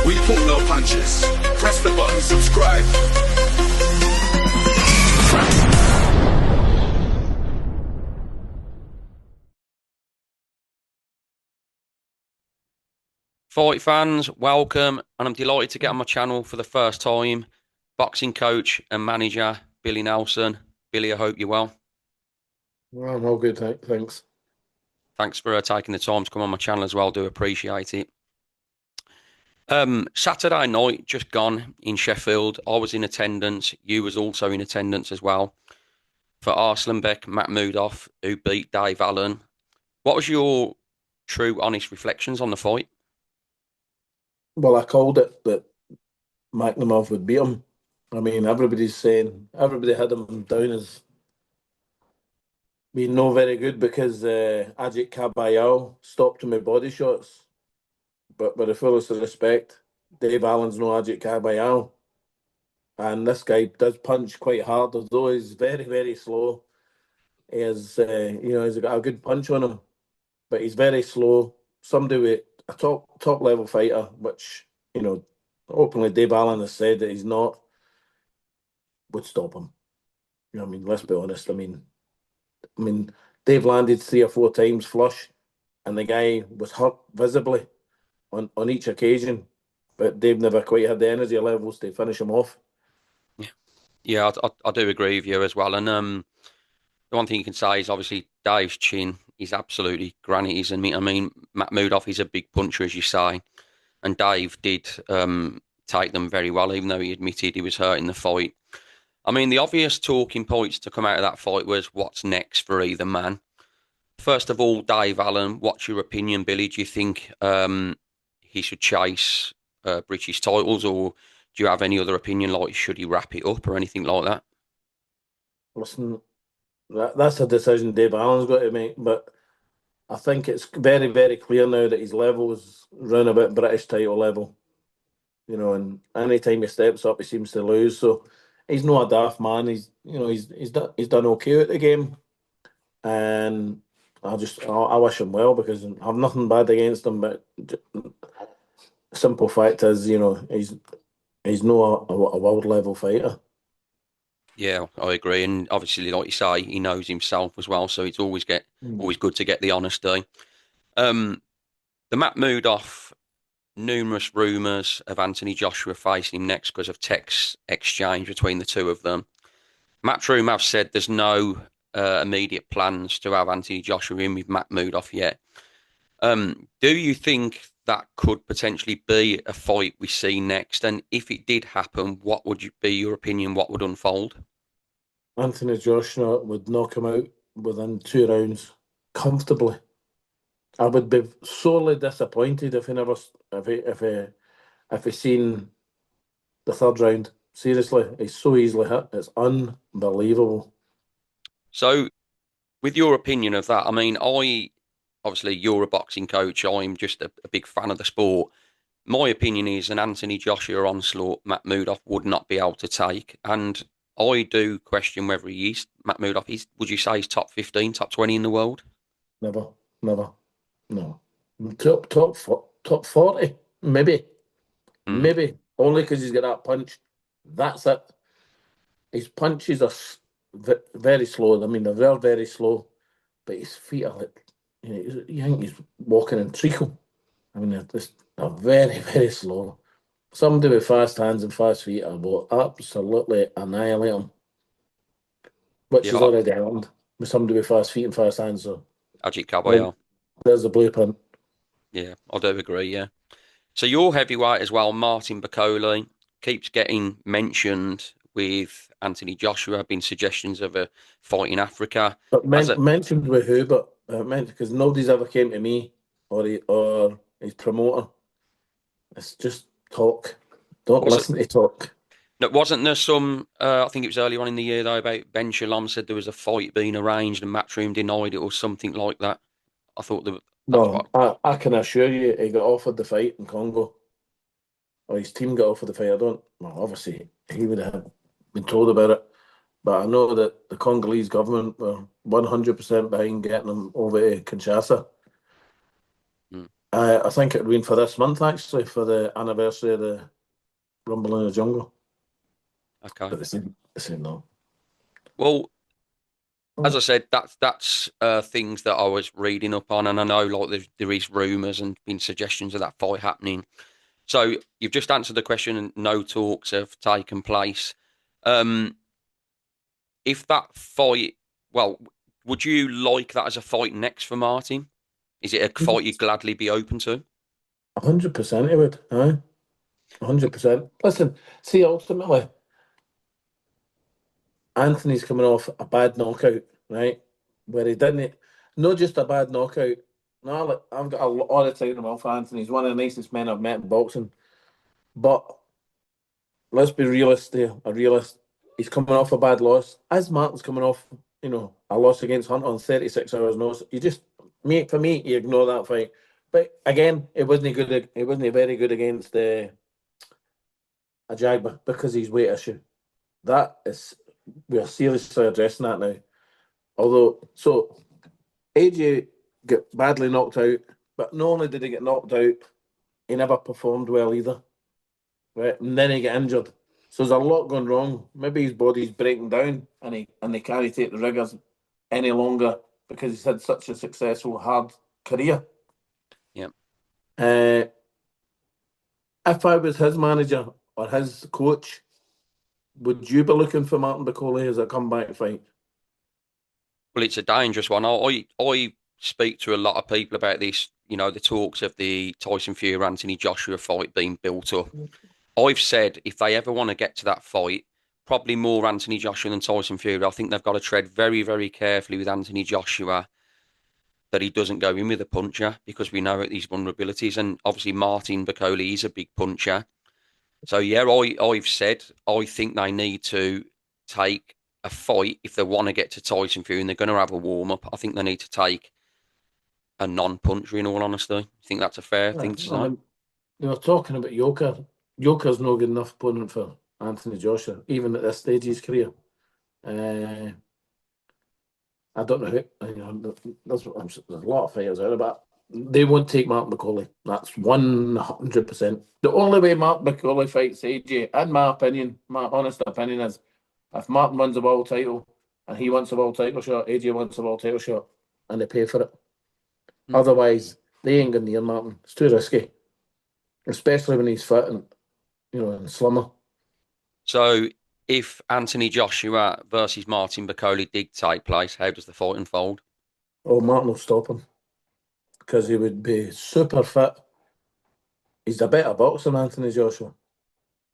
We pull no punches. Press the button, subscribe. Fight fans, welcome, and I'm delighted to get on my channel for the first time. Boxing coach and manager, Billy Nelson. Billy, I hope you're well. Well, I'm all good, thanks. Thanks for taking the time to come on my channel as well. Do appreciate it. Saturday night, just gone in Sheffield. I was in attendance. You was also in attendance as well. For Arslanbek Makhmudov, who beat Dave Allen. What was your true, honest reflections on the fight? Well, I called it that Makhmudov would beat him. I mean, everybody had him down as being no very good because Ajit Kabayal stopped him with body shots. But with the fullest of respect, Dave Allen's no Ajit Kabayal. And this guy does punch quite hard, although he's very, very slow. He has, he's got a good punch on him, but he's very slow. Somebody with a top level fighter, which, openly Dave Allen has said that he's not, would stop him. You know what I mean? Let's be honest. I mean, Dave landed 3 or 4 times flush, and the guy was hurt visibly on each occasion, but Dave never quite had the energy levels to finish him off. Yeah, I do agree with you as well. And the one thing you can say is obviously Dave's chin is absolutely granite, isn't it? I mean, Makhmudov is a big puncher, as you say, and Dave did take them very well, even though he admitted he was hurt in the fight. I mean, the obvious talking points to come out of that fight was what's next for either man. First of all, Dave Allen, what's your opinion, Billy? Do you think he should chase British titles, or do you have any other opinion, like should he wrap it up or anything like that? Listen, that's a decision Dave Allen's got to make, but I think it's very, very clear now that his level is round about British title level. And any time he steps up, he seems to lose. So he's not a daft man. He's done okay at the game, and I wish him well because I have nothing bad against him. But simple fact is, he's not a world level fighter. Yeah, I agree, and obviously, like you say, he knows himself as well, so it's always good to get the honesty. The Makhmudov, numerous rumours of Anthony Joshua facing him next because of text exchange between the two of them. Matchroom have said there's no immediate plans to have Anthony Joshua in with Makhmudov yet. Do you think that could potentially be a fight we see next? And if it did happen, what would be your opinion? What would unfold? Anthony Joshua would knock him out within 2 rounds comfortably. I would be sorely disappointed if he seen the 3rd round. Seriously, he's so easily hit. It's unbelievable. So, with your opinion of that, I mean, obviously you're a boxing coach. I'm just a big fan of the sport. My opinion is an Anthony Joshua onslaught Makhmudov would not be able to take, and I do question whether he is Makhmudov. Would you say he's top 15, top 20 in the world? Never, no. Top 40, maybe. Maybe only because he's got that punch. That's it. His punches are very slow. I mean, they're very, very slow, but his feet are like, you think he's walking in treacle. I mean, they're very, very slow. Somebody with fast hands and fast feet will absolutely annihilate him, which is already happened with somebody with fast feet and fast hands. So, Ajit Kabayel. There's the blueprint. Yeah, I do agree, yeah. So your heavyweight as well, Martin Bakole, keeps getting mentioned with Anthony Joshua, been suggestions of a fight in Africa. But mentioned with who? But because nobody's ever came to me or his promoter. It's just talk. Don't listen to talk. No, wasn't there some, I think it was earlier on in the year though, about Ben Shalom said there was a fight being arranged and Matchroom denied it or something like that. I thought I can assure you he got offered the fight in Congo. Or his team got offered the fight. Obviously he would have been told about it. But I know that the Congolese government were 100% behind getting him over to Kinshasa. I think it would been for this month, actually, for the anniversary of the Rumble in the Jungle. Okay. But they said no. Well, as Oh. I said, that's things that I was reading up on, and I know like there is rumours and been suggestions of that fight happening. So you've just answered the question, and no talks have taken place. Um, if that fight, well, would you like that as a fight next for Martin? Is it a fight you'd gladly be open to? 100% it would, aye. 100%. Listen, see, ultimately, Anthony's coming off a bad knockout, right? Where he didn't, not just a bad knockout. No, like, I've got a lot of time off Anthony. He's one of the nicest men I've met in boxing. But let's be realist there, a realist. He's coming off a bad loss. As Martin's coming off, a loss against Hunter on 36 hours notice. For me, you ignore that fight. But again, it wasn't good. It wasn't very good against Ajagba because he's weight issue. We are seriously addressing that now. Although, so AJ got badly knocked out, but not only did he get knocked out, he never performed well either. Right, and then he got injured. So there's a lot going wrong. Maybe his body's breaking down, and they can't take the rigours any longer because he's had such a successful hard career. Yeah. If I was his manager or his coach, would you be looking for Martin Bakole as a comeback fight? Well, it's a dangerous one. I speak to a lot of people about this. You know, the talks of the Tyson Fury Anthony Joshua fight being built up. I've said if they ever want to get to that fight, probably more Anthony Joshua than Tyson Fury. I think they've got to tread very, very carefully with Anthony Joshua that he doesn't go in with a puncher because we know these vulnerabilities. And obviously, Martin Bakole is a big puncher. So, yeah, I've said I think they need to take a fight if they want to get to Tyson Fury and they're going to have a warm up. I think they need to take a non-puncher. In all honesty, I think that's a fair Yeah, thing to I say. mean, they were talking about Yoker. Yoker's no good enough opponent for Anthony Joshua, even at this stage of his career. I don't know who. There's a lot of fighters out there, but they won't take Mark Bakole. That's 100%. The only way Mark Bakole fights AJ, in my opinion, my honest opinion, is if Martin wins a world title and he wants a world title shot, AJ wants a world title shot, and they pay for it. Otherwise, they ain't going near Martin. It's too risky, especially when he's fit and slimmer. So, if Anthony Joshua versus Martin Bakole did take place, how does the fight unfold? Oh, Martin will stop him because he would be super fit. He's a better boxer than Anthony Joshua,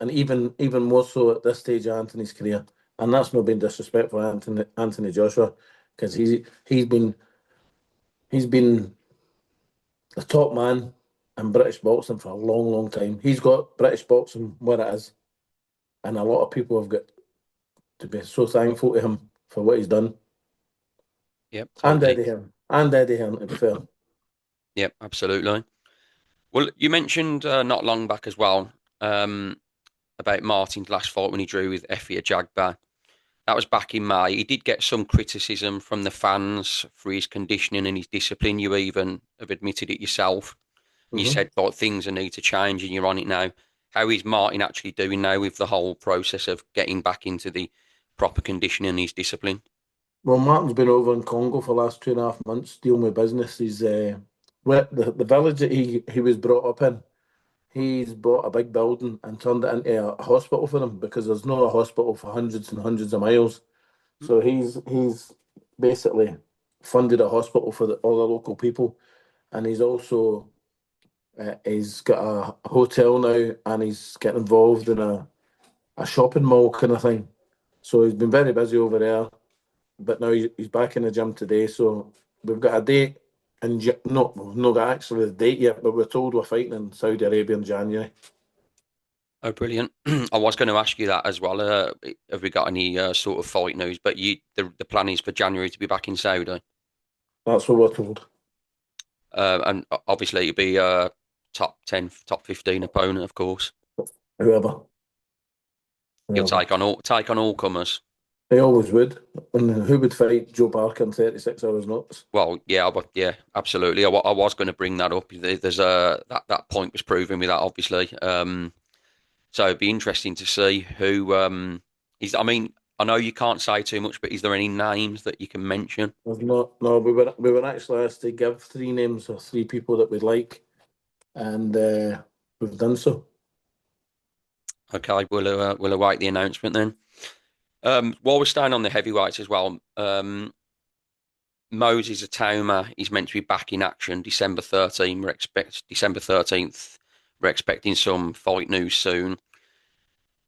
and even more so at this stage of Anthony's career. And that's not being disrespectful to Anthony Joshua because he's been the top man in British boxing for a long, long time. He's got British boxing where it is, and a lot of people have got to be so thankful to him for what he's done. Yep, And totally. Eddie Hearn, to be fair. Yep, absolutely. Well, you mentioned not long back as well about Martin's last fight when he drew with Effie Ajagba. That was back in May. He did get some criticism from the fans for his conditioning and his discipline. You even have admitted it yourself. You said like things need to change and you're on it now. How is Martin actually doing now with the whole process of getting back into the proper conditioning and his discipline? Well, Martin's been over in Congo for the last 2.5 months dealing with business. He's the village that he was brought up in. He's bought a big building and turned it into a hospital for them because there's not a hospital for hundreds and hundreds of miles. So he's basically funded a hospital for all the local people, and he's got a hotel now, and he's getting involved in a shopping mall kind of thing. So he's been very busy over there, but now he's back in the gym today. So we've got a date, and we've not got actually the date yet, but we're told we're fighting in Saudi Arabia in January. Oh, brilliant. I was going to ask you that as well. Have we got any sort of fight news? But the plan is for January to be back in Saudi. That's what we're told. And obviously it'll be top 10, top 15 opponent, of course. Whoever. You'll take on all comers. They always would. And who would fight Joe Parker in 36 hours notice? Well, yeah, but yeah, absolutely. I was going to bring that up. There's that point was proven with that, obviously. So it'd be interesting to see who is. I mean, I know you can't say too much, but is there any names that you can mention? There's not. No, we were actually asked to give 3 names of 3 people that we'd like, and we've done so. Okay, we'll await the announcement then. While we're staying on the heavyweights as well, Moses Atoma is meant to be back in action December 13th. December 13th. We're expecting some fight news soon.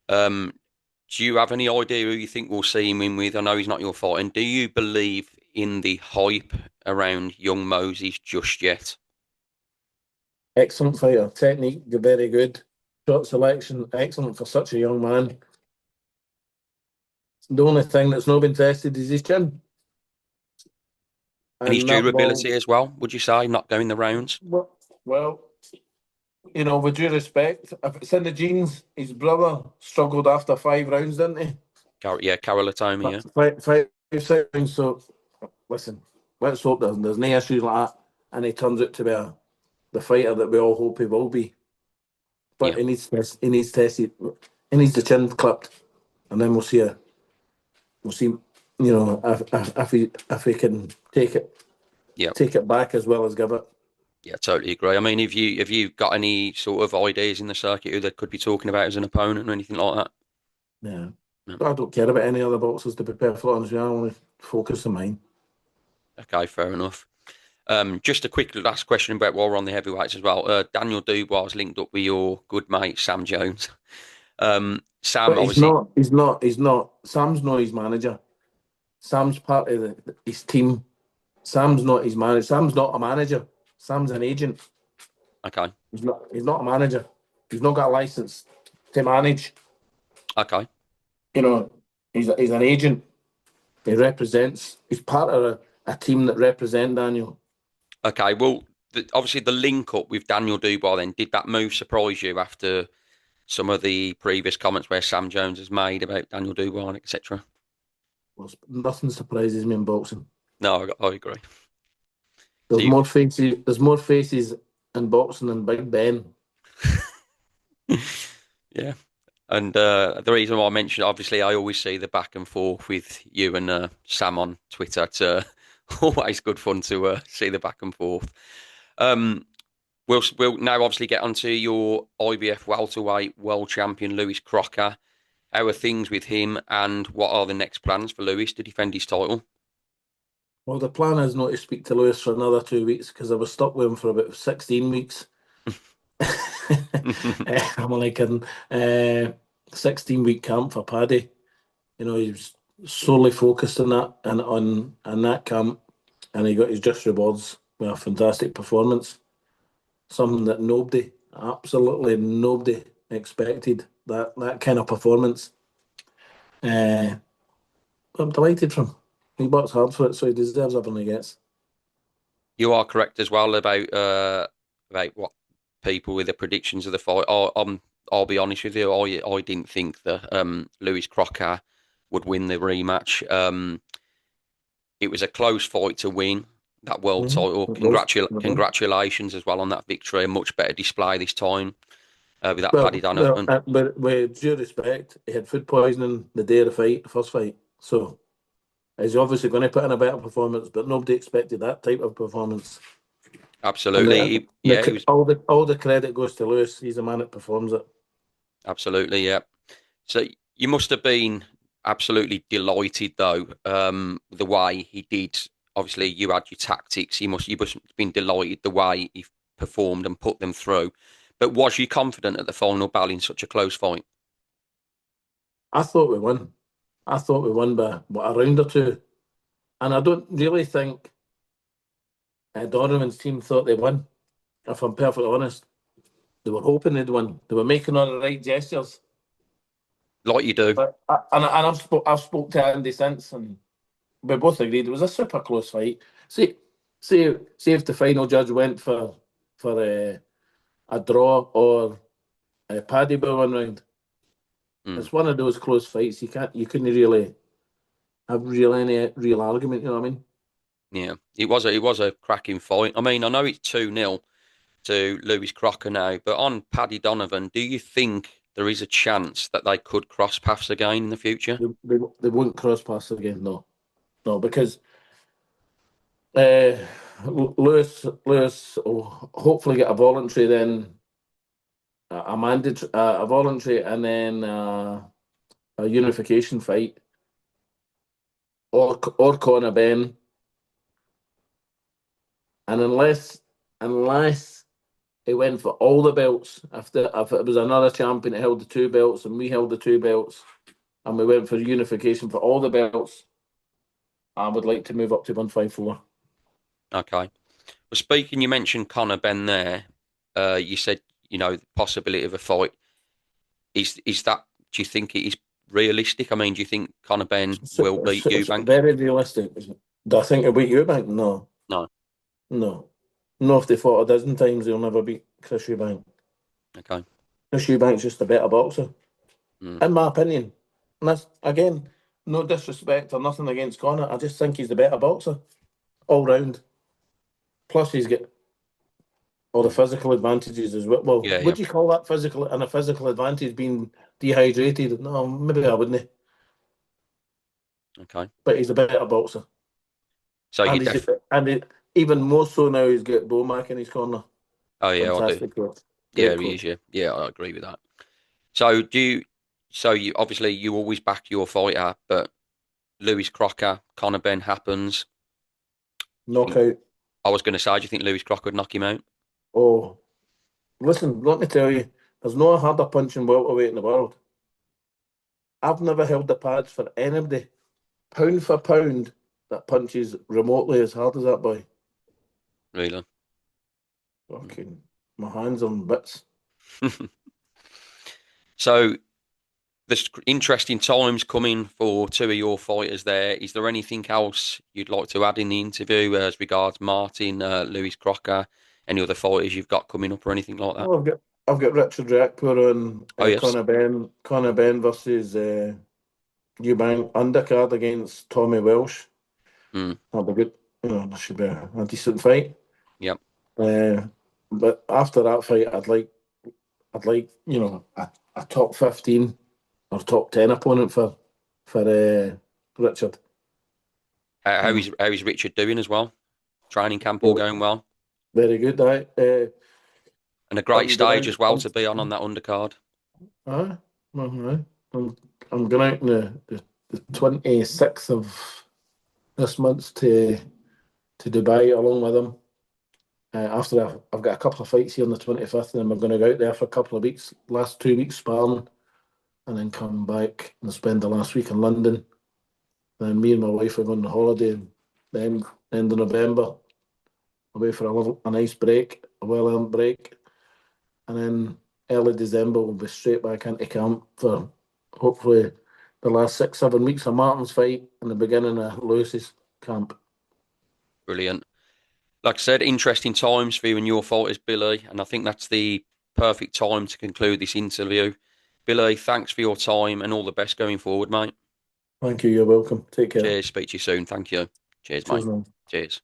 Do you have any idea who you think we'll see him in with? I know he's not your fight. And do you believe in the hype around young Moses just yet? Excellent fighter, technique very good, shot selection excellent for such a young man. The only thing that's not been tested is his chin. And his that durability ball, as well, would you say, not going the rounds? well, with due respect, if it's in the genes, his brother struggled after 5 rounds, didn't he? Yeah, Carol Atoma, yeah. Five, 6 rounds. So, listen, let's hope there's no issues like that, and he turns out to be the fighter that we all hope he will be. But Yeah. he needs tested. He needs the chin clipped, and then we'll see. We'll see. If he can take it back as well as give it. Yeah, totally agree. I mean, have you got any sort of ideas in the circuit who they could be talking about as an opponent or anything like that? Yeah. No. I don't care about any other boxers, to be perfectly honest with you. I only focus on mine. Okay, fair enough. Just a quick last question about while we're on the heavyweights as well. Daniel Dubois is linked up with your good mate Sam Jones. Sam, But he's obviously, not. He's not. He's not. Sam's not his manager. Sam's part of his team. Sam's not his manager. Sam's not a manager. Sam's an agent. okay, He's not. He's not a manager. He's not got a license to manage. okay, He's an agent. He represents. He's part of a team that represent Daniel. okay. Well, obviously the link up with Daniel Dubois. Then, did that move surprise you after some of the previous comments where Sam Jones has made about Daniel Dubois, etc.? Well, nothing surprises me in boxing. No, I agree. So There's more faces. There's more faces in boxing than Big Ben. yeah. And the reason why I mentioned, obviously, I always see the back and forth with you and Sam on Twitter. It's always good fun to see the back and forth. We'll now obviously get onto your IBF welterweight world champion, Lewis Crocker. How are things with him, and what are the next plans for Lewis to defend his title? Well, the plan is not to speak to Lewis for another 2 weeks because I was stuck with him for about 16 weeks. I'm only kidding. 16-week camp for Paddy. He was solely focused on that and on that camp, and he got his just rewards with a fantastic performance. Something that absolutely nobody expected. That kind of performance. I'm delighted for him. He works hard for it, so he deserves everything he gets. You are correct as well about what people with the predictions of the fight. I'll be honest with you. I didn't think that Lewis Crocker would win the rematch. It was a close fight to win that world title. Congratulations as well on that victory. A much better display this time with that Paddy Donovan. But with due respect, he had food poisoning the day of the first fight. So he's obviously going to put in a better performance, but nobody expected that type of performance. Absolutely, all the credit goes to Lewis. He's the man that performs it. Absolutely, yeah. So you must have been absolutely delighted though, the way he did. Obviously, you had your tactics. You must have been delighted the way he performed and put them through. But was you confident at the final bell in such a close fight? I thought we won. I thought we won by a round or two, and I don't really think Donovan's team thought they won. If I'm perfectly honest, they were hoping they'd win. They were making all the right gestures, like you do. But I've spoke to Andy since, and we both agreed it was a super close fight. See if the final judge went for a draw or a Paddy by 1 round. It's one of those close fights. You couldn't really have any real argument. You know what I mean? Yeah, it was a cracking fight. I mean, I know it's 2-0 to Lewis Crocker now, but on Paddy Donovan, do you think there is a chance that they could cross paths again in the future? They won't cross paths again. No, no, because uh, Lewis will hopefully get a voluntary, then a voluntary, and then a unification fight, or Conor Ben, and unless he went for all the belts, if it was another champion that held the two belts and we held the two belts, and we went for unification for all the belts, I would like to move up to 154. Okay. Well, speaking, you mentioned Conor Ben there. You said, the possibility of a fight. Is that? Do you think it is realistic? I mean, do you think Conor Ben will beat It's Eubank? very realistic. Do I think he'll beat Eubank? No. No. No. No, if they fought a dozen times, he'll never beat Chris Eubank. Okay. Chris Eubank's just a better boxer, Mm. in my opinion. And that's, again, no disrespect or nothing against Conor. I just think he's the better boxer, all round. Plus, he's got all the physical advantages as well. Well, Yeah, yeah. would you call that physical and a physical advantage being dehydrated? No, maybe I wouldn't. Okay. But he's a better boxer. So you Even more so now, he's got Bomac in his corner. Oh yeah, I do. Fantastic coach. Yeah, Great he coach. is. Yeah, yeah, I agree with that. So do you? So you obviously you always back your fighter, but Lewis Crocker, Conor Ben happens. Knockout. I was going to say, do you think Lewis Crocker would knock him out? Oh, listen, let me tell you, there's no harder punching welterweight in the world. I've never held the pads for anybody, pound for pound, that punches remotely as hard as that boy. Really? Fucking, my hands on bits. So there's interesting times coming for two of your fighters there. Is there anything else you'd like to add in the interview as regards Martin, Lewis Crocker, any other fighters you've got coming up or anything like that? Well, I've got Richard Rakpur on Oh, yes. Conor Ben versus Eubank undercard against Tommy Welsh. Mm. That'll be good. That should be a decent fight. Yep. But after that fight, I'd like a top 15 or top 10 opponent for Richard. How is Richard doing as well? Training camp all going well? Very good. And a great stage as well I'm, to be on that undercard. I'm going out on the 26th of this month to Dubai along with him. After I've got a couple of fights here on the 25th, and then we're going to go out there for a couple of weeks, last 2 weeks sparring, and then come back and spend the last week in London. Then me and my wife are going on holiday then end of November, away for a nice break, a well-earned break. And then early December, we'll be straight back into camp for hopefully the last 6-7 weeks of Martin's fight and the beginning of Lewis's camp. Brilliant. Like I said, interesting times for you and your fighters, Billy, and I think that's the perfect time to conclude this interview. Billy, thanks for your time and all the best going forward, mate. Thank you. You're welcome. Take care. Cheers. Speak to you soon. Thank you. Cheers, Cheers, mate. man. Cheers.